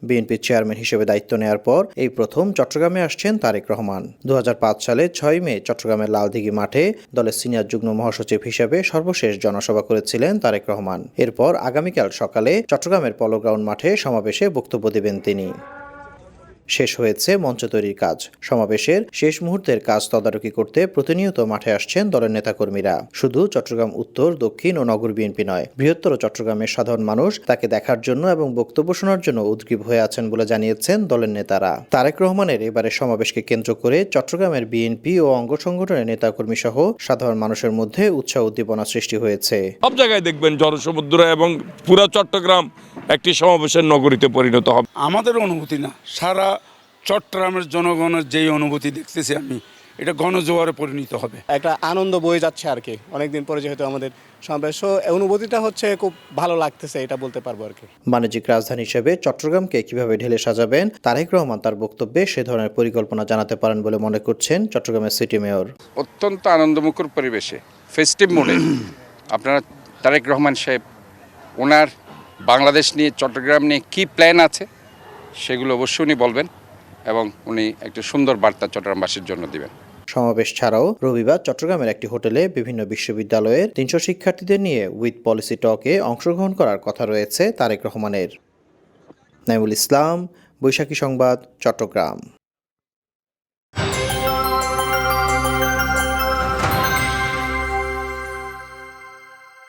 বিএনপির চেয়ারম্যান হিসেবে দায়িত্ব নেওয়ার পর এই প্রথম চট্টগ্রামে আসছেন তারেক রহমান। 2005 সালে 6 মে চট্টগ্রামের লালদিঘি মাঠে দলের সিনিয়র যুগ্ম মহাসচিব হিসেবে সর্বশেষ জনসভা করেছিলেন তারেক রহমান। এরপর আগামীকাল সকালে চট্টগ্রামের পলো গ্রাউন্ড মাঠে সমাবেশে বক্তব্য দেবেন তিনি। শেষ হয়েছে মঞ্চ তৈরির কাজ। সমাবেশের শেষ মুহূর্তের কাজ তদারকি করতে প্রতিনিয়ত মাঠে আসছেন দলের নেতাকর্মীরা। শুধু চট্টগ্রাম উত্তর, দক্ষিণ ও নগর বিএনপি নয়, বৃহত্তর চট্টগ্রামের সাধারণ মানুষ তাকে দেখার জন্য এবং বক্তব্য শোনার জন্য উদগ্রীব হয়ে আছেন বলে জানিয়েছেন দলের নেতারা। তারেক রহমানের এবারের সমাবেশকে কেন্দ্র করে চট্টগ্রামের বিএনপি ও অঙ্গ সংগঠনের নেতাকর্মী সহ সাধারণ মানুষের মধ্যে উৎসাহ উদ্দীপনা সৃষ্টি হয়েছে। সব জায়গায় দেখবেন জনসমুদ্র এবং পুরো চট্টগ্রাম একটি সমাবেশের নগরীতে পরিণত হবে। আমাদের অনুভূতি না, সারা চট্টগ্রামের জনগণের যেই অনুভূতি দেখতেছি আমি, এটা গণজোয়ারে পরিণত হবে। একটা আনন্দ বয়ে যাচ্ছে আর কি, অনেকদিন পরে যেহেতু আমাদের সমাবেশ, অনুভূতিটা হচ্ছে খুব ভালো লাগতেছে, এটা বলতে পারবো আর কি। বাণিজ্যিক রাজধানী হিসেবে চট্টগ্রামকে কিভাবে ঢেলে সাজাবেন তারেক রহমান তার বক্তব্যে সে ধরনের পরিকল্পনা জানাতে পারেন বলে মনে করছেন চট্টগ্রামের সিটি মেয়র। অত্যন্ত আনন্দমুখর পরিবেশে ফেস্টিভ মোডে আপনারা তারেক রহমান সাহেব ওনার বাংলাদেশ নিয়ে, চট্টগ্রাম নিয়ে কী প্ল্যান আছে সেগুলো অবশ্যই উনি বলবেন এবং উনি একটা সুন্দর বার্তা চট্টগ্রামবাসীর জন্য দিবেন। সমাবেশ ছাড়াও রবিবার চট্টগ্রামের একটি হোটেলে বিভিন্ন বিশ্ববিদ্যালয়ের 300 শিক্ষার্থীদের নিয়ে উইথ পলিসি টকে অংশগ্রহণ করার কথা রয়েছে তারেক রহমানের। নাইমুল ইসলাম, বৈশাখী সংবাদ, চট্টগ্রাম।